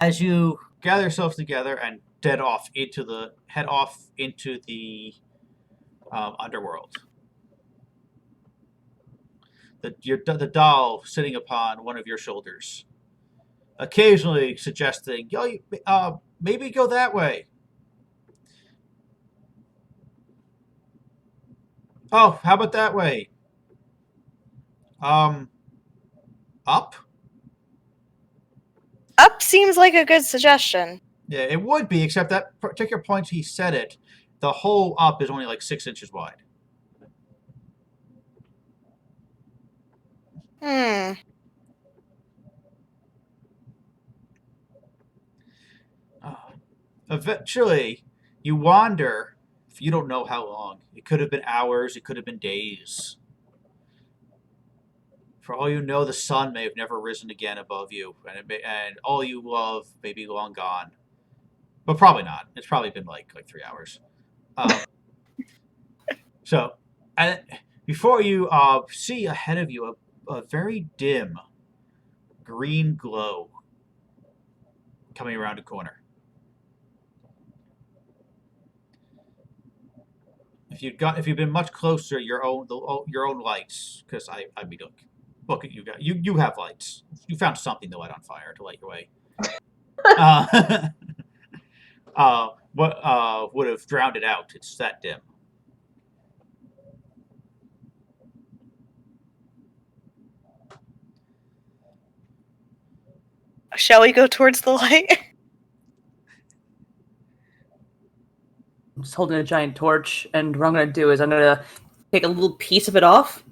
As you gather yourselves together and head off into the underworld, the doll sitting upon one of your shoulders, occasionally suggesting, "Yo, maybe go that way." Oh, how about that way? Um, Up? Up seems like a good suggestion. Yeah, it would be, except that particular point he said it, the hole up is only like 6 inches wide. Hmm. Uh, Eventually, you wander. You don't know how long. It could have been hours. It could have been days. For all you know, the sun may have never risen again above you, and all you love may be long gone. But probably not. It's probably been like 3 hours. Um, so, and before you see ahead of you a very dim green glow coming around a corner. If you've been much closer, your own lights, because I'd be look at you guys. You have lights. You found something to light on fire to light your way. Uh, what would have drowned it out? It's that dim. Shall we go towards the light? I'm just holding a giant torch, and what I'm going to do is I'm going to take a little piece of it off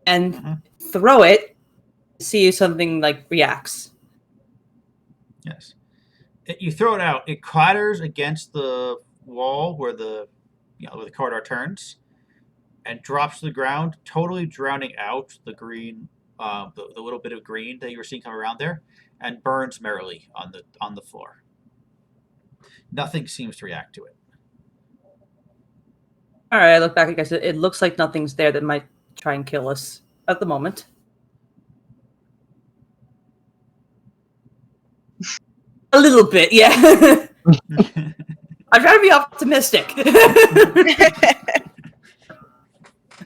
and throw it to see if something like reacts. Yes. You throw it out. It clatters against the wall where the corridor turns, and drops to the ground, totally drowning out the green, the little bit of green that you were seeing come around there, and burns merrily on the floor. Nothing seems to react to it. All right, I look back. I guess it looks like nothing's there that might try and kill us at the moment. A little bit, yeah. I try to be optimistic.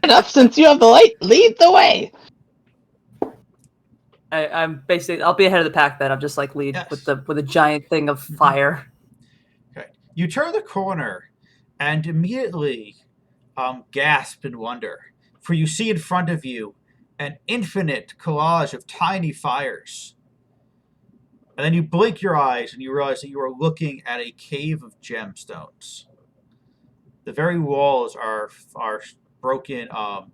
Enough, since you have the light, lead the way. I'm basically I'll be ahead of the pack then. I'm just like lead Yes. with a giant thing of fire. Okay. You turn the corner and immediately gasp in wonder, for you see in front of you an infinite collage of tiny fires. And then you blink your eyes and you realize that you are looking at a cave of gemstones. The very walls are broken, are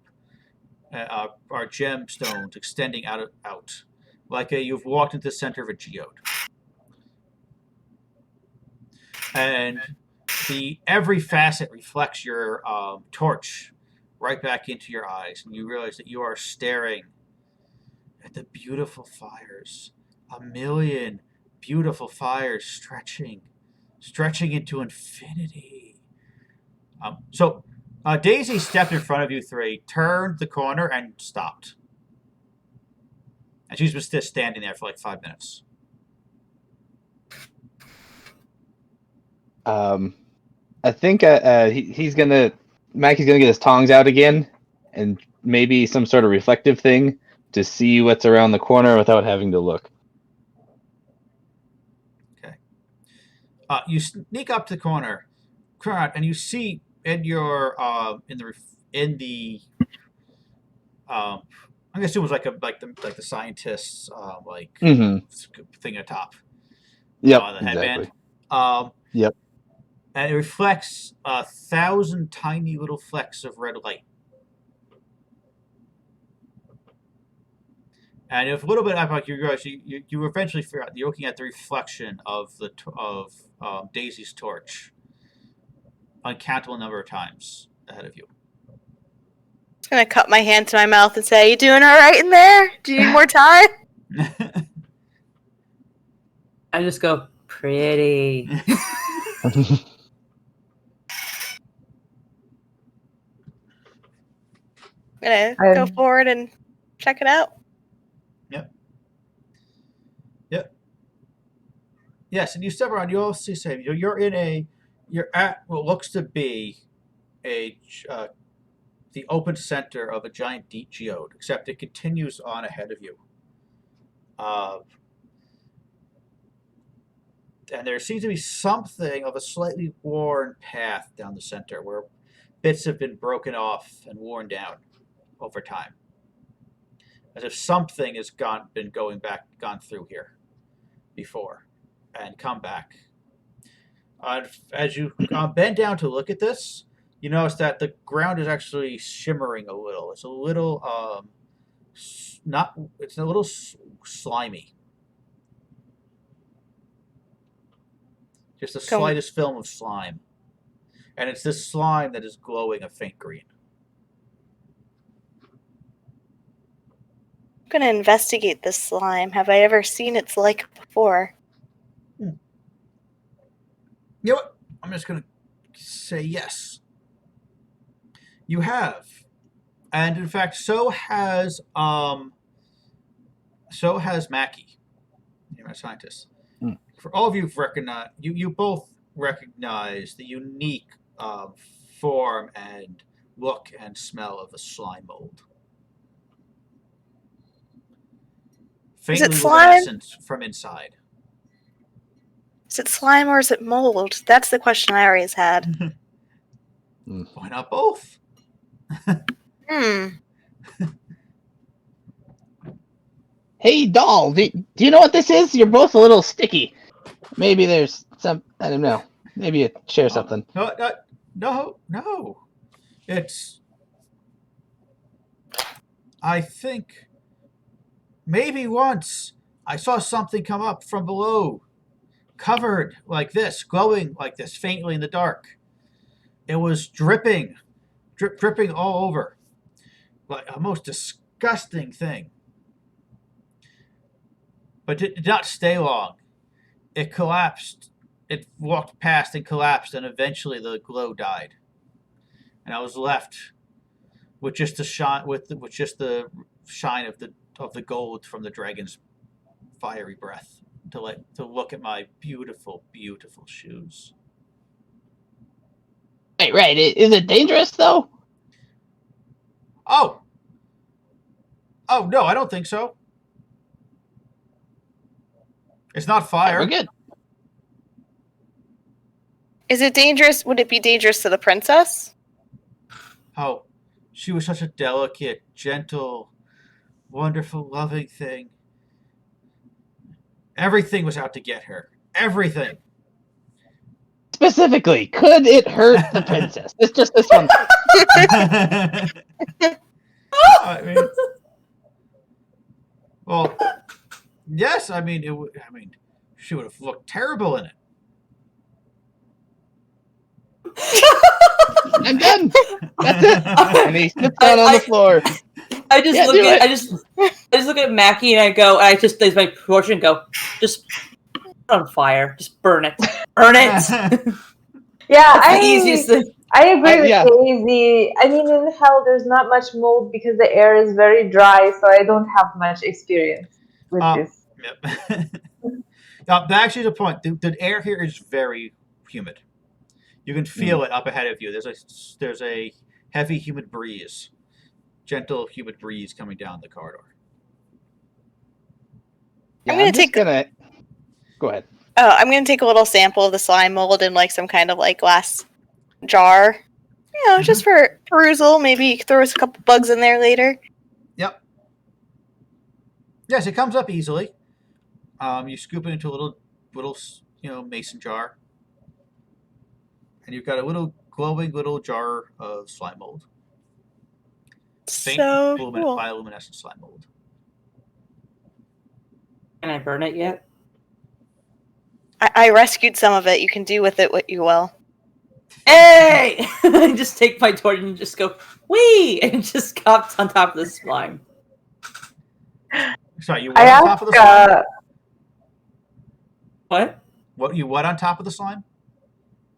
gemstones extending out, like you've walked into the center of a geode. And every facet reflects your torch right back into your eyes, and you realize that you are staring at the beautiful fires, a million beautiful fires stretching into infinity. So Daisy stepped in front of you three, turned the corner, and stopped. And she's been just standing there for like 5 minutes. I think he's gonna Mackey's gonna get his tongs out again, and maybe some sort of reflective thing to see what's around the corner without having to look. Okay. You sneak up to the corner, and you see in your in the I'm gonna assume it was like the scientists thing atop. Yep, The headband. exactly. Um, Yep. And it reflects 1,000 tiny little flecks of red light. And if a little bit like you realize you eventually figure out you're looking at the reflection of Daisy's torch, uncountable number of times ahead of you. I'm gonna cup my hand to my mouth and say, "You doing all right in there? Do you need more time?" I just go pretty. I'm gonna go forward and check it out. Yep. Yes, and you step around. You also say you're at what looks to be a the open center of a giant deep geode, except it continues on ahead of you. Uh, and there seems to be something of a slightly worn path down the center where bits have been broken off and worn down over time, as if something has gone through here before and come back. As you bend down to look at this, you notice that the ground is actually shimmering a little. It's a little it's a little slimy. Just the slightest film of slime. And it's this slime that is glowing a faint green. I'm going to investigate this slime. Have I ever seen its like before? You know what? I'm just going to say yes. You have. And in fact, so has Mackie, you're a scientist. For all of you, you both recognize the unique form and look and smell of the slime mold. Faintly Is it slime? luminescent from inside. Is it slime or is it mold? That's the question I always had. Why not both? Hey, doll, do you know what this is? You're both a little sticky. Maybe there's some, I don't know. Maybe you share something. No. It's, I think, maybe once I saw something come up from below, covered like this, glowing like this, faintly in the dark. It was dripping all over, like a most disgusting thing. But it did not stay long. It collapsed. It walked past and collapsed, and eventually the glow died. And I was left with just the shine, the shine of the gold from the dragon's fiery breath to look at my beautiful, beautiful shoes. Right. Is it dangerous though? Oh no, I don't think so. It's not fire. We're good. Is it dangerous? Would it be dangerous to the princess? Oh, she was such a delicate, gentle, wonderful, loving thing. Everything was out to get her. Everything. Specifically, could it hurt the princess? It's just this one. Well, yes. She would have looked terrible in it. I'm done. That's it. And he sits down on the floor. I just look at Mackie and I go. I just there's my portion and go. Just put it on fire. Just burn it. Burn it. Yeah, That's the easiest thing. I agree with Daisy. I mean, in hell, there's not much mold because the air is very dry, so I don't have much experience with this. Yep. Now, actually, the point. The air here is very humid. You can feel it up ahead of you. There's a heavy, humid breeze, gentle, humid breeze coming down the corridor. Yeah, Go ahead. Oh, I'm gonna take a little sample of the slime mold in like some kind of like glass jar. Just for perusal. Maybe throw us a couple bugs in there later. Yep. Yes, it comes up easily. You scoop it into a little mason jar. And you've got a little glowing little jar of slime mold. Faint So cool. bioluminescent slime mold. Can I burn it yet? I rescued some of it. You can do with it what you will. Hey! I just take my torch and just go, wee! And just cops on top of the slime. Sorry, you what on top of the slime? What? What on top of the slime?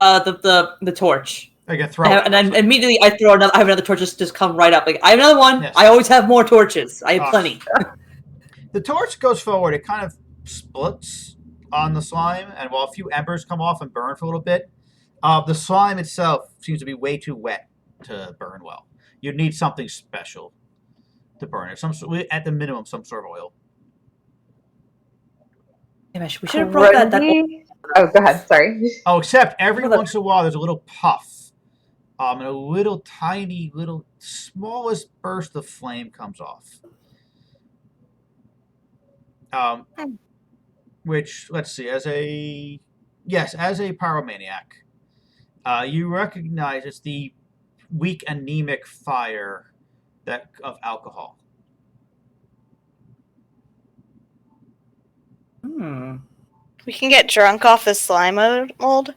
The torch. I can throw it. And then immediately I throw another. I have another torch just come right up. Like I have another one. Yes. I always have more torches. I have plenty. The torch goes forward. It kind of splits on the slime, and while a few embers come off and burn for a little bit, the slime itself seems to be way too wet to burn well. You'd need something special to burn it. At the minimum, some sort of oil. Gosh, we should have brought that. Oh, go ahead. Sorry. Oh, except every once in a while, there's a little puff, and a little tiny, smallest burst of flame comes off. Which, let's see, as a pyromaniac, you recognize it's the weak, anemic fire of alcohol. We can get drunk off the slime mold.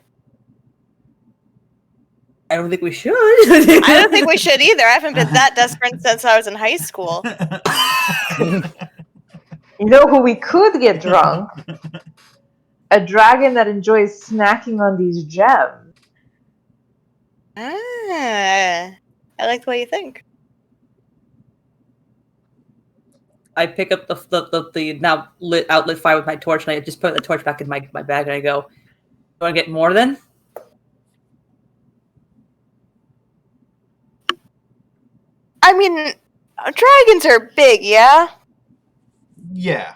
I don't think we should. I don't think we should either. I haven't been that desperate since I was in high school. You know who we could get drunk? A dragon that enjoys snacking on these gems. I like the way you think. I pick up the now outlit fire with my torch, and I just put the torch back in my bag, and I go, "You want to get more then?" I mean, dragons are big, yeah? Yeah.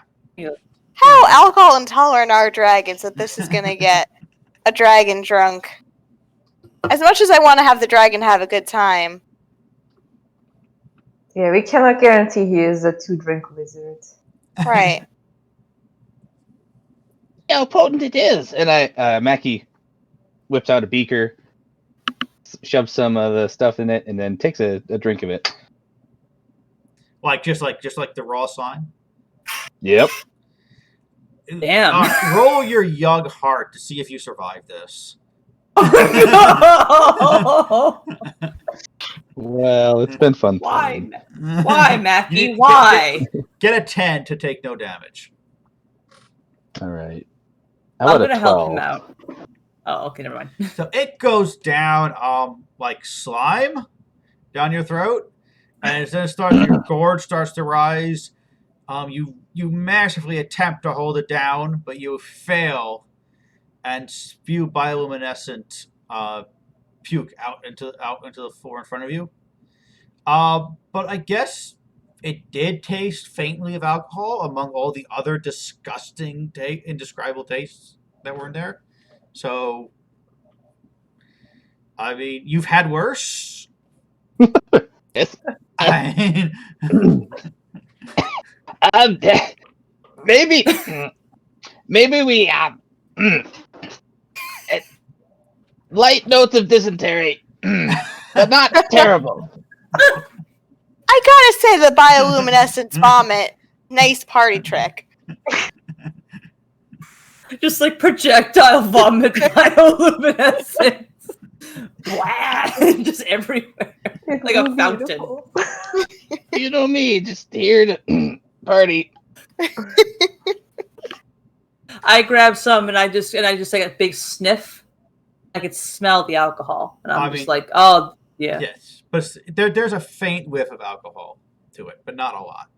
How alcohol intolerant are dragons that this is going to get a dragon drunk? As much as I want to have the dragon have a good time. Yeah, we cannot guarantee he is a 2-drink lizard. Right. How potent it is! And Mackie whips out a beaker, shoves some of the stuff in it, and then takes a drink of it. Just like the raw slime. Yep. Damn. Roll your Yug heart to see if you survive this. Well, it's been fun. Why? Why, Mackie? Why? Get a 10 to take no damage. All right. I'm gonna help him out. Oh, okay, never mind. So it goes down like slime down your throat, and then your gorge starts to rise. You massively attempt to hold it down, but you fail and spew bioluminescent puke out into the floor in front of you. But I guess it did taste faintly of alcohol among all the other disgusting, indescribable tastes that were in there. So, I mean, you've had worse. Yes. I mean, Maybe we light notes of dysentery, but not terrible. I gotta say the bioluminescence vomit, nice party trick. Just like projectile vomit, bioluminescence. Wow, just everywhere, It's like so a fountain. beautiful. You know me, just here to party. I grab some and I just take a big sniff. I could smell the alcohol, and I'm just like, oh yeah. Yes, but there's a faint whiff of alcohol to it, but not a lot.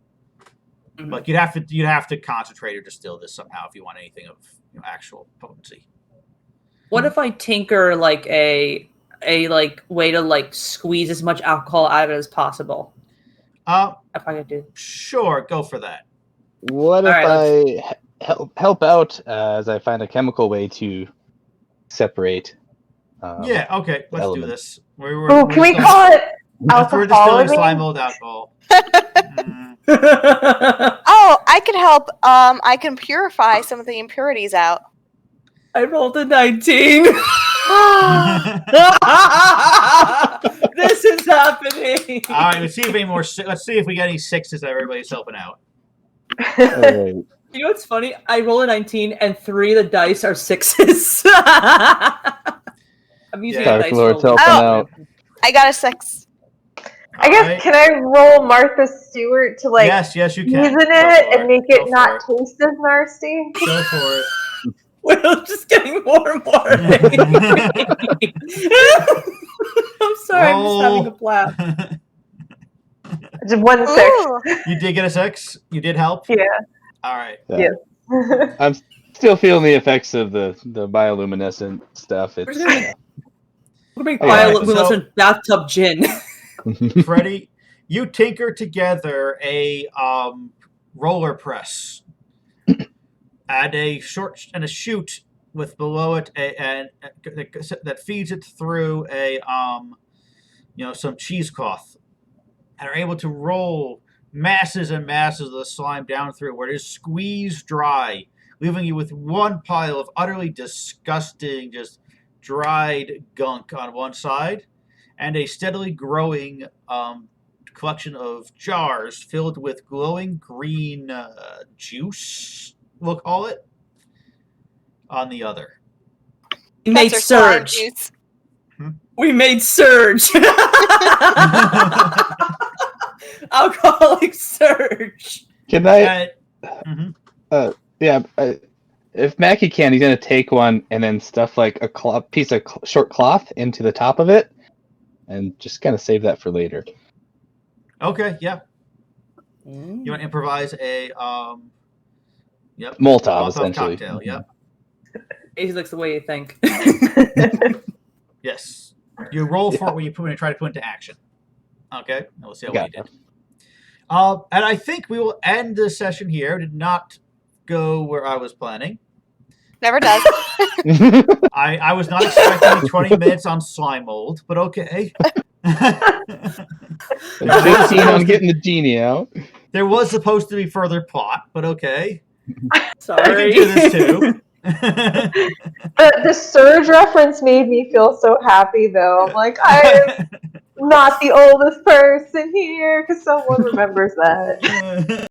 Mm-hmm. Like you'd have to concentrate or distill this somehow if you want anything of actual potency. What if I tinker like a way to like squeeze as much alcohol out of it as possible? If I could do. Sure, go for that. What if I help out as I find a chemical way to separate? Yeah, okay, let's do this. Can we call it alcohol? We're distilling slime mold alcohol. Oh, I can help. I can purify some of the impurities out. I rolled a 19. This is happening. All right, let's see if we get any sixes that everybody's helping out. Right. You know what's funny? I roll a 19 and 3 of the dice are 6s. I'm using a dice roll. Helping out. I got a 6. I guess, can I roll Martha Stewart to like yes, you can. season it and make it not taste as nasty? Go for it. Well, just getting more and more. I'm sorry, I'm just having a blast. Just 1 6. Ooh. You did get a 6? You did help? Yeah. All right. Yes. Still feeling the effects of the bioluminescent stuff. We're It's gonna make Alright, bioluminescent bathtub gin. Freddie, you tinker together a roller press and a chute with below it that feeds it through a some cheesecloth, and are able to roll masses and masses of the slime down through where it is squeezed dry, leaving you with one pile of utterly disgusting, just dried gunk on one side, and a steadily growing collection of jars filled with glowing green juice, we'll call it, on the other. We made That's our slime Surge. juice. We made Surge. Alcoholic Surge. Can I? Mhm. If Mackie can, he's gonna take one and then stuff like a piece of short cloth into the top of it, and just kind of save that for later. Okay, yeah. You want to improvise a Molotov, essentially. cocktail, yep. He looks the way you think. Yes. You roll for it when you try to put into action. Okay? And we'll see how well you did. And I think we will end this session here. Did not go where I was planning. Never does. I was not expecting 20 minutes on slime mold, but okay. I'm 15 on getting the genie out. There was supposed to be further plot, but okay. Sorry. I can do this too. The Surge reference made me feel so happy, though. I'm like, I'm not the oldest person here, because someone remembers that.